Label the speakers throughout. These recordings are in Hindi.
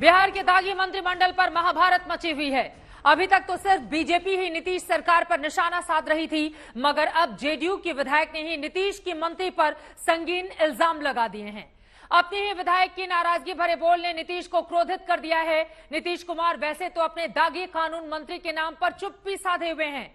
Speaker 1: बिहार के दागी मंत्रिमंडल पर महाभारत मची हुई है। अभी तक तो सिर्फ बीजेपी ही नीतीश सरकार पर निशाना साध रही थी, मगर अब जेडीयू की विधायक ने ही नीतीश की मंत्री पर संगीन इल्जाम लगा दिए हैं। अपने ही विधायक की नाराजगी भरे बोल ने नीतीश को क्रोधित कर दिया है। नीतीश कुमार वैसे तो अपने दागी कानून मंत्री के नाम पर चुप्पी साधे हुए हैं,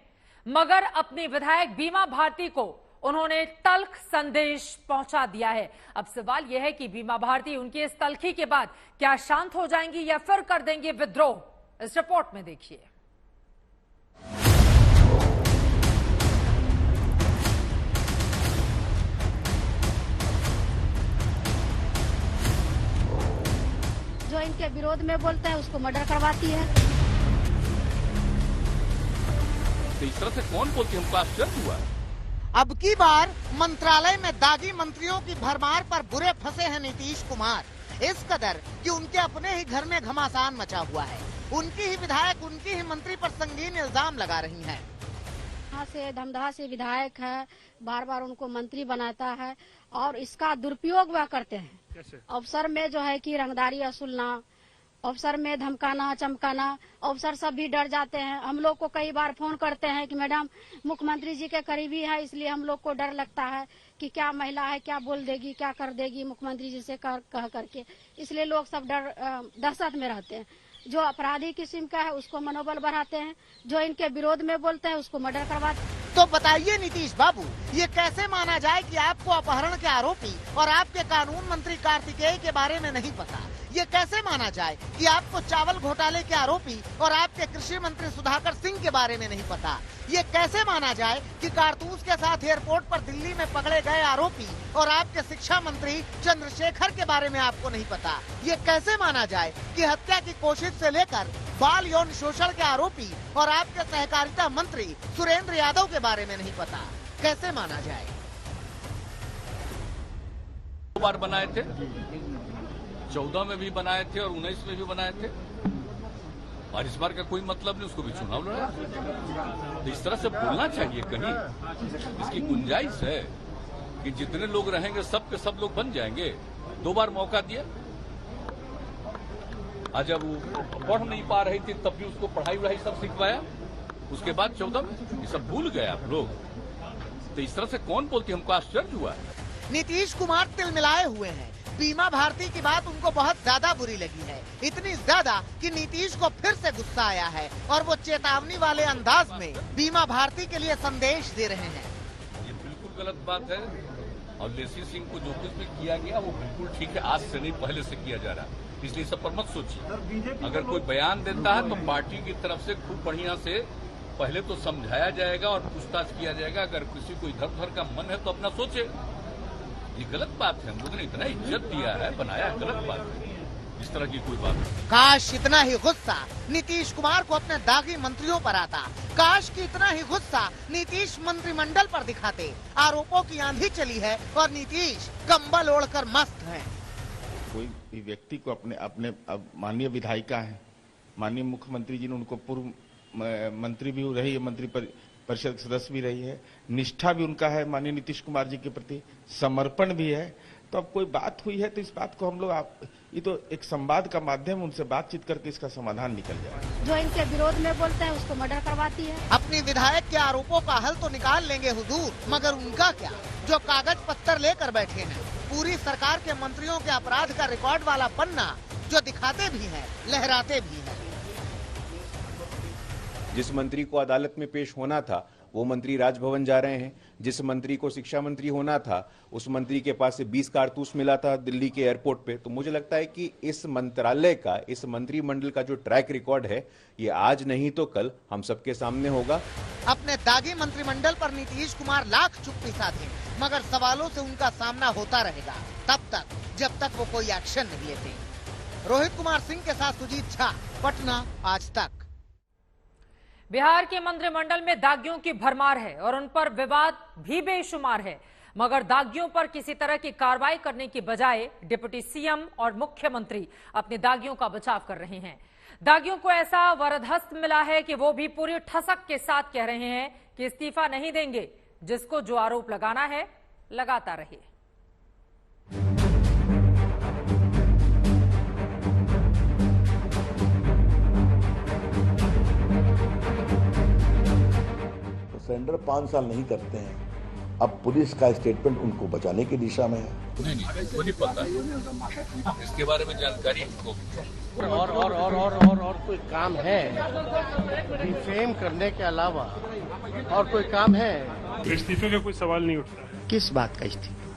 Speaker 1: मगर अपनी विधायक बीमा भारती को उन्होंने तल्ख संदेश पहुंचा दिया है। अब सवाल यह है कि बीमा भारती उनकी इस तल्खी के बाद क्या शांत हो जाएंगी या फिर कर देंगे विद्रोह। इस रिपोर्ट में देखिए।
Speaker 2: जो इनके विरोध में बोलते हैं उसको मर्डर करवाती है।
Speaker 3: तो इस तरह से कौन बोलती है? हमको आश्चर्य हुआ।
Speaker 4: अब की बार मंत्रालय में दागी मंत्रियों की भरमार पर बुरे फंसे हैं नीतीश कुमार, इस कदर कि उनके अपने ही घर में घमासान मचा हुआ है। उनकी ही विधायक उनकी ही मंत्री पर संगीन इल्जाम लगा रही हैं।
Speaker 2: यहाँ से धमधा से विधायक है, बार बार उनको मंत्री बनाता है और इसका दुरुपयोग वह करते हैं। कैसे? अवसर में जो है कि रंगदारी वसूलना, अफसर में धमकाना चमकाना, अफसर सब भी डर जाते हैं। हम लोग को कई बार फोन करते हैं कि मैडम मुख्यमंत्री जी के करीबी है, इसलिए हम लोग को डर लगता है कि क्या महिला है, क्या बोल देगी, क्या कर देगी मुख्यमंत्री जी से कह करके, इसलिए लोग सब दहशत में रहते हैं। जो अपराधी किस्म का है उसको मनोबल बढ़ाते हैं, जो इनके विरोध में बोलते हैं उसको मर्डर करवाते हैं।
Speaker 4: तो बताइए नीतीश बाबू, ये कैसे माना जाए कि आपको अपहरण के आरोपी और आपके कानून मंत्री कार्तिकेय के बारे में नहीं पता? ये कैसे माना जाए कि आपको चावल घोटाले के आरोपी और आपके कृषि मंत्री सुधाकर सिंह के बारे में नहीं पता? ये कैसे माना जाए कि कारतूस के साथ एयरपोर्ट पर दिल्ली में पकड़े गए आरोपी और आपके शिक्षा मंत्री चंद्रशेखर के बारे में आपको नहीं पता? ये कैसे माना जाए कि हत्या की कोशिश से लेकर बाल यौन शोषण के आरोपी और आपके सहकारिता मंत्री सुरेंद्र यादव के बारे में नहीं पता? कैसे माना जाए?
Speaker 3: 2 बार बनाए थे, 14 में भी बनाए थे और 19 में भी बनाए थे, और इस बार का कोई मतलब नहीं, उसको भी चुनाव लड़ा। तो इस तरह से बोलना चाहिए, कहीं इसकी गुंजाइश है कि जितने लोग रहेंगे सब के सब लोग बन जाएंगे। 2 बार मौका दिया, आज जब वो पढ़ नहीं पा रही थी तब भी उसको पढ़ाई वढ़ाई सब सिखवाया, उसके बाद 14 में ये सब भूल गए आप लोग। तो इस तरह से कौन बोलती? हमको आश्चर्य हुआ।
Speaker 4: नीतीश कुमार तिलमिलाए हुए हैं। बीमा भारती की बात उनको बहुत ज्यादा बुरी लगी है, इतनी ज्यादा कि नीतीश को फिर से गुस्सा आया है और वो चेतावनी वाले अंदाज में बीमा भारती के लिए संदेश दे रहे हैं।
Speaker 3: ये बिल्कुल गलत बात है और लेसी सिंह को जो कुछ भी किया गया वो बिल्कुल ठीक है, आज से नहीं पहले से किया जा रहा है, इसलिए सब पर मत सोचिए। अगर कोई बयान देता है तो पार्टी की तरफ से खूब बढ़िया से पहले तो समझाया जाएगा और पूछताछ किया जाएगा। अगर किसी को इधर उधर का मन है तो अपना सोचे। ये गलत बात है, हम लोगों ने इतना इज्जत दिया है, बनाया, गलत बात है, इस तरह की कोई बात नहीं।
Speaker 4: काश इतना ही गुस्सा नीतीश कुमार को अपने दागी मंत्रियों पर आता, काश कि इतना ही गुस्सा नीतीश मंत्रिमंडल पर दिखाते। आरोपों की आंधी चली है और नीतीश कंबल ओढ़कर मस्त हैं।
Speaker 5: कोई भी व्यक्ति को अपने माननीय विधायिका है, माननीय मुख्यमंत्री जी ने उनको पूर्व मंत्री भी रही है, मंत्री परिषद सदस्य भी रही है, निष्ठा भी उनका है माननीय नीतीश कुमार जी के प्रति, समर्पण भी है। तो अब कोई बात हुई है तो इस बात को हम लोग ये तो एक संवाद का माध्यम, उनसे बातचीत करके इसका समाधान निकल जाए।
Speaker 2: जो इनके विरोध में बोलते हैं उसको मर्डर करवाती है।
Speaker 4: अपनी विधायक के आरोपों का हल तो निकाल लेंगे हुजूर, मगर उनका क्या जो कागज पत्तर लेकर बैठे हैं? पूरी सरकार के मंत्रियों के अपराध का रिकॉर्ड वाला पन्ना जो दिखाते भी हैं, लहराते भी हैं।
Speaker 6: जिस मंत्री को अदालत में पेश होना था वो मंत्री राजभवन जा रहे हैं, जिस मंत्री को शिक्षा मंत्री होना था उस मंत्री के पास से 20 कारतूस मिला था दिल्ली के एयरपोर्ट पे। तो मुझे लगता है कि इस मंत्रालय का, इस मंत्रिमंडल का जो ट्रैक रिकॉर्ड है ये आज नहीं तो कल हम सबके सामने होगा।
Speaker 4: अपने दागी मंत्रिमंडल पर नीतीश कुमार लाख चुप्पी साधे, मगर सवालों से उनका सामना होता रहेगा तब तक जब तक वो कोई एक्शन नहीं लेते। रोहित कुमार सिंह के साथ सुजीत झा, पटना, आज तक।
Speaker 1: बिहार के मंत्रिमंडल में दागियों की भरमार है और उन पर विवाद भी बेशुमार है, मगर दागियों पर किसी तरह की कार्रवाई करने की बजाय डिप्टी सीएम और मुख्यमंत्री अपने दागियों का बचाव कर रहे हैं। दागियों को ऐसा वरदहस्त मिला है कि वो भी पूरी ठसक के साथ कह रहे हैं कि इस्तीफा नहीं देंगे, जिसको जो आरोप लगाना है लगाता रहे।
Speaker 7: सरेंडर 5 साल नहीं करते हैं। अब पुलिस का स्टेटमेंट उनको बचाने की दिशा में है।
Speaker 3: नहीं वो नहीं पता, इसके बारे में जानकारी हमको।
Speaker 8: और कोई काम है डिफेम करने के अलावा और कोई काम है?
Speaker 9: इस्तीफे का कोई सवाल नहीं उठता है।
Speaker 8: किस बात का इस्तीफा?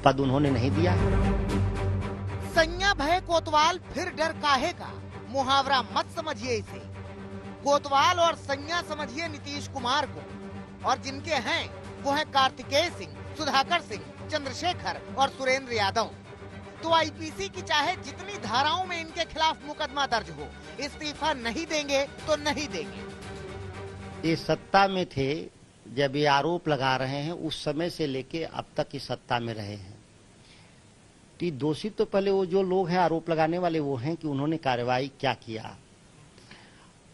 Speaker 8: पद उन्होंने नहीं दिया।
Speaker 4: संज्ञा भय कोतवाल फिर डर काहे का, मुहावरा मत समझिए इसे। कोतवाल और संज्ञा समझिए नीतीश कुमार को, और जिनके हैं वो है कार्तिकेय सिंह, सुधाकर सिंह, चंद्रशेखर और सुरेंद्र यादव। तो आईपीसी की चाहे जितनी धाराओं में इनके खिलाफ मुकदमा दर्ज हो, इस्तीफा नहीं देंगे तो नहीं देंगे।
Speaker 8: ये सत्ता में थे जब ये आरोप लगा रहे हैं, उस समय से लेके अब तक ये सत्ता में रहे हैं। तो दोषी तो पहले वो जो लोग हैं आरोप लगाने वाले वो हैं कि उन्होंने कार्रवाई क्या किया,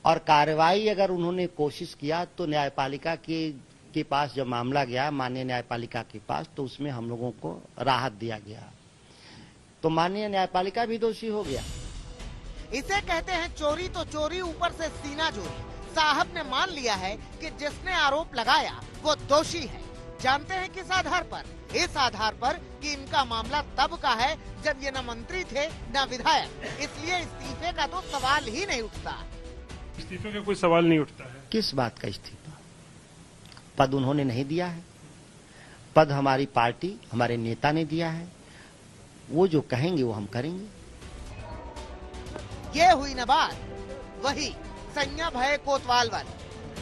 Speaker 8: और कार्रवाई अगर उन्होंने कोशिश किया तो न्यायपालिका के पास जब मामला गया माननीय न्यायपालिका के पास, तो उसमें हम लोगों को राहत दिया गया, तो माननीय न्यायपालिका भी दोषी हो गया।
Speaker 4: इसे कहते हैं चोरी तो चोरी, ऊपर से सीना चोरी। साहब ने मान लिया है कि जिसने आरोप लगाया वो दोषी है। जानते हैं किस आधार पर? इस आधार पर कि इनका मामला तब का है जब ये न मंत्री थे न विधायक, इसलिए इस्तीफे का तो सवाल ही नहीं उठता।
Speaker 9: इस्तीफे का कोई सवाल नहीं उठता है।
Speaker 8: किस बात का इस्तीफा? पद उन्होंने नहीं दिया है। पद हमारी पार्टी, हमारे नेता ने दिया है। वो जो कहेंगे वो हम करेंगे।
Speaker 4: ये हुई न बात वही संज्ञा भय कोतवाल वाली।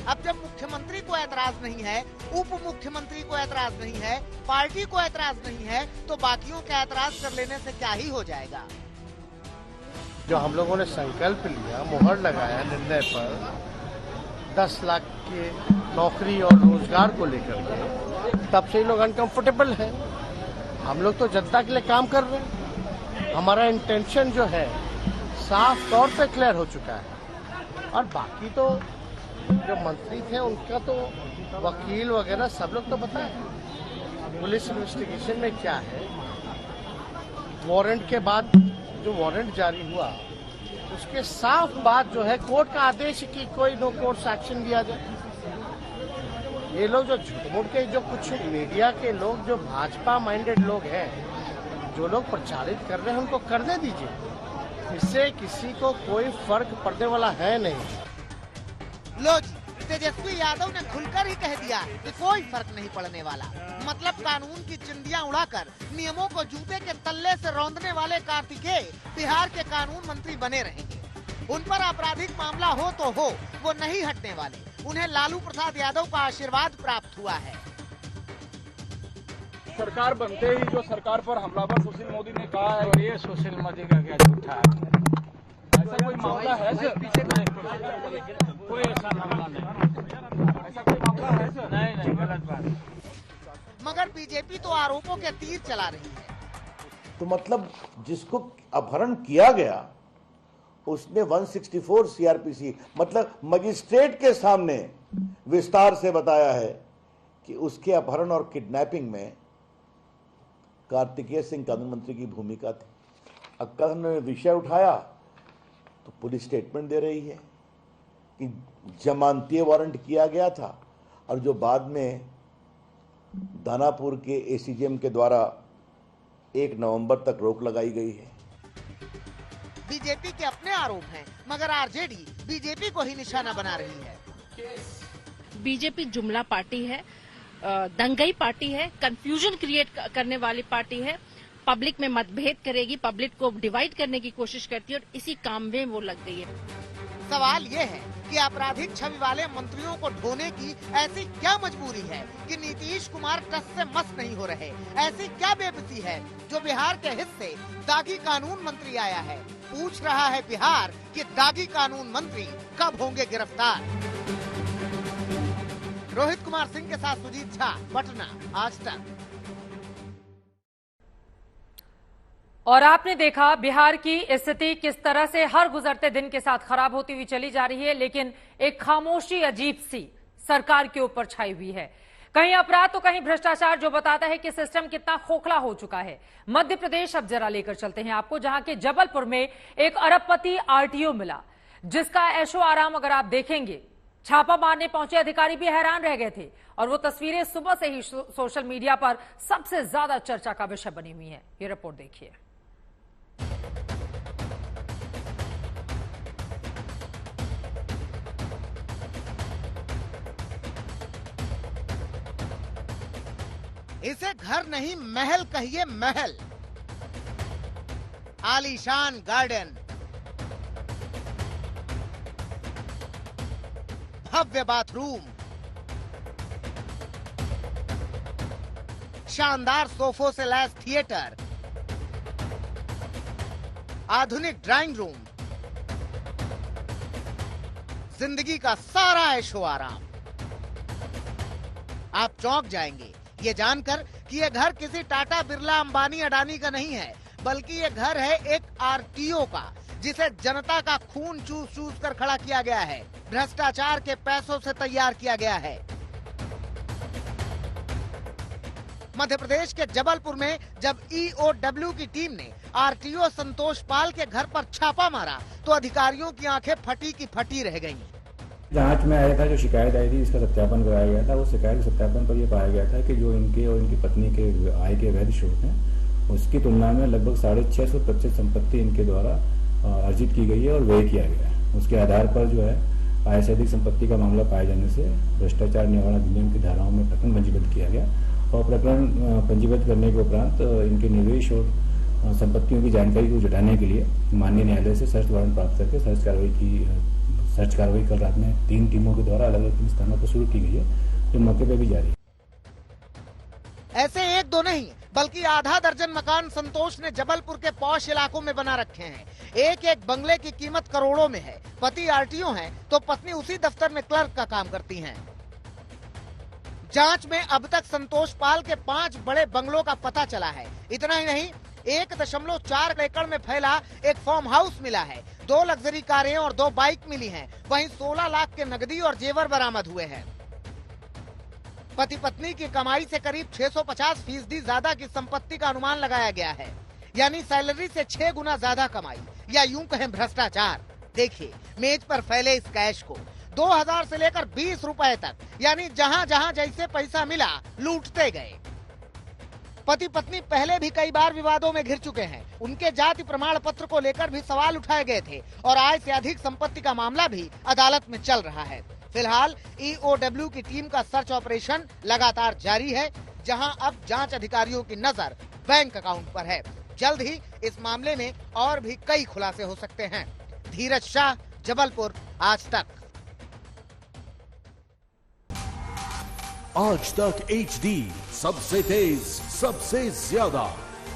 Speaker 4: अब जब मुख्यमंत्री को ऐतराज नहीं है, उप मुख्यमंत्री को ऐतराज नहीं है, पार्टी को ऐतराज नहीं है, तो बाकियों के ऐतराज कर लेने से क्या ही हो जाएगा।
Speaker 8: जो हम लोगों ने संकल्प लिया, मुहर लगाया निर्णय पर 10 लाख के नौकरी और रोजगार को लेकर के, तब से लोग अनकंफर्टेबल हैं। हम लोग तो जनता के लिए काम कर रहे हैं। हमारा इंटेंशन जो है साफ तौर पे क्लियर हो चुका है। और बाकी तो जो मंत्री थे उनका तो वकील वगैरह सब लोग तो बताए। पुलिस इन्वेस्टिगेशन में क्या है, वारंट के बाद जो वारंट जारी हुआ उसके साफ बात जो है कोर्ट का आदेश कि कोई नो कोर्ट एक्शन लिया जाए। ये लोग जो झूठ के जो कुछ मीडिया के लोग जो भाजपा माइंडेड लोग हैं, जो लोग प्रचारित कर रहे हैं उनको करने दीजिए। इससे किसी को कोई फर्क पड़ने वाला है नहीं।
Speaker 4: लो जी, तेजस्वी यादव ने खुलकर ही कह दिया कि कोई फर्क नहीं पड़ने वाला। मतलब कानून की चिंदियां उड़ाकर नियमों को जूते के तल्ले से रौंदने वाले कार्तिकेय बिहार के कानून मंत्री बने रहेंगे। उन पर आपराधिक मामला हो तो हो, वो नहीं हटने वाले। उन्हें लालू प्रसाद यादव का आशीर्वाद प्राप्त हुआ है।
Speaker 10: सरकार बनते ही जो सरकार पर हमलावर सुशील मोदी ने कहा है, ये सुशील मोदी का क्या झूठा है? ऐसा कोई मामला है सर? कोई ऐसा मामला नहीं, ऐसा कोई मामला है सर? नहीं, गलत बात।
Speaker 4: मगर बीजेपी तो आरोपों के तीर चला रही है।
Speaker 7: तो मतलब जिसको अपहरण किया गया उसने 164 सीआरपीसी मतलब मजिस्ट्रेट के सामने विस्तार से बताया है कि उसके अपहरण और किडनैपिंग में कार्तिकेय सिंह कानून मंत्री की भूमिका थी। अक्का ने विषय उठाया तो पुलिस स्टेटमेंट दे रही है कि जमानती वारंट किया गया था, और जो बाद में दानापुर के एसीजेएम के द्वारा 1 नवंबर तक रोक लगाई गई है।
Speaker 4: बीजेपी के अपने आरोप हैं, मगर आरजेडी बीजेपी को ही निशाना बना रही है।
Speaker 11: बीजेपी जुमला पार्टी है, दंगई पार्टी है, कंफ्यूजन क्रिएट करने वाली पार्टी है, पब्लिक में मतभेद करेगी, पब्लिक को डिवाइड करने की कोशिश करती है, और इसी काम में वो लग गई है।
Speaker 4: सवाल ये है कि आपराधिक छवि वाले मंत्रियों को ढोने की ऐसी क्या मजबूरी है कि नीतीश कुमार टस से मस नहीं हो रहे? ऐसी क्या बेबसी है जो बिहार के हिस्से दागी कानून मंत्री आया है? पूछ रहा है बिहार कि दागी कानून मंत्री कब होंगे गिरफ्तार। रोहित कुमार सिंह के साथ सुजीत झा, पटना, आज तक।
Speaker 1: और आपने देखा बिहार की स्थिति किस तरह से हर गुजरते दिन के साथ खराब होती हुई चली जा रही है, लेकिन एक खामोशी अजीब सी सरकार के ऊपर छाई हुई है। कहीं अपराध तो कहीं भ्रष्टाचार, जो बताता है कि सिस्टम कितना खोखला हो चुका है। मध्य प्रदेश अब जरा लेकर चलते हैं आपको, जहां के जबलपुर में एक अरबपति आरटीओ मिला, जिसका ऐशो आराम अगर आप देखेंगे छापा मारने पहुंचे अधिकारी भी हैरान रह गए थे और वो तस्वीरें सुबह से ही सोशल मीडिया पर सबसे ज्यादा चर्चा का विषय बनी हुई है। ये रिपोर्ट देखिए।
Speaker 4: इसे घर नहीं महल कहिए, महल। आलीशान गार्डन, भव्य बाथरूम, शानदार सोफों से लैस थिएटर, आधुनिक ड्राइंग रूम, जिंदगी का सारा ऐशो आराम। आप चौंक जाएंगे ये जानकर कि ये घर किसी टाटा, बिरला, अंबानी, अडानी का नहीं है, बल्कि ये घर है एक आरटीओ का, जिसे जनता का खून चूस चूस कर खड़ा किया गया है, भ्रष्टाचार के पैसों से तैयार किया गया है। मध्य प्रदेश के जबलपुर में जब ईओडब्ल्यू की टीम ने आरटीओ संतोष पाल के घर पर छापा मारा तो अधिकारियों की आंखें फटी की फटी रह गईं।
Speaker 12: जांच में आया था, जो शिकायत आई थी इसका सत्यापन कराया गया था। उस शिकायत के सत्यापन पर यह पाया गया था कि जो इनके और इनकी पत्नी के आय के अवैध स्रोत हैं, उसकी तुलना में लगभग 650% संपत्ति इनके द्वारा अर्जित की गई है और व्यय किया गया है। उसके आधार पर जो है आय से अधिक संपत्ति का मामला पाए जाने से भ्रष्टाचार निवारण अधिनियम की धाराओं में प्रकरण पंजीबद्ध किया गया और प्रकरण पंजीबद्ध करने के उपरांत इनके निवेश और संपत्तियों की जानकारी को जुटाने के लिए माननीय न्यायालय से सर्च वारंट प्राप्त करके सर्च कार्रवाई कल रात में 3 टीमों के द्वारा अलग अलग स्थानों पर शुरू की गई है, जो मौके पर भी जारी है।
Speaker 4: ऐसे 1-2 नहीं बल्कि आधा दर्जन मकान संतोष ने जबलपुर के पॉश इलाकों में बना रखे हैं। एक एक बंगले की कीमत करोड़ों में है। पति आरटीओ हैं तो पत्नी उसी दफ्तर में क्लर्क का काम करती हैं। जांच में अब तक संतोष पाल के 5 बड़े बंगलों का पता चला है। इतना ही नहीं, 1.4 एकड़ में फैला एक फार्म हाउस मिला है, 2 लग्जरी कारें और 2 बाइक मिली हैं। वहीं 16 लाख के नकदी और जेवर बरामद हुए हैं। पति पत्नी की कमाई से करीब 650% ज्यादा की संपत्ति का अनुमान लगाया गया है, यानी सैलरी से 6 गुना ज्यादा कमाई, या यूं कहें भ्रष्टाचार। देखिए मेज पर फैले इस कैश को 2000 से लेकर 20 रुपए तक, यानी जहां जहां जैसे पैसा मिला लूटते गए। पति पत्नी पहले भी कई बार विवादों में घिर चुके हैं। उनके जाति प्रमाण पत्र को लेकर भी सवाल उठाए गए थे और आय से अधिक संपत्ति का मामला भी अदालत में चल रहा है। फिलहाल ईओडब्ल्यू की टीम का सर्च ऑपरेशन लगातार जारी है, जहां अब जांच अधिकारियों की नजर बैंक अकाउंट पर है। जल्द ही इस मामले में और भी कई खुलासे हो सकते हैं। धीरज शाह, जबलपुर, आज तक।
Speaker 13: आज तक HD, सबसे तेज, सबसे ज्यादा।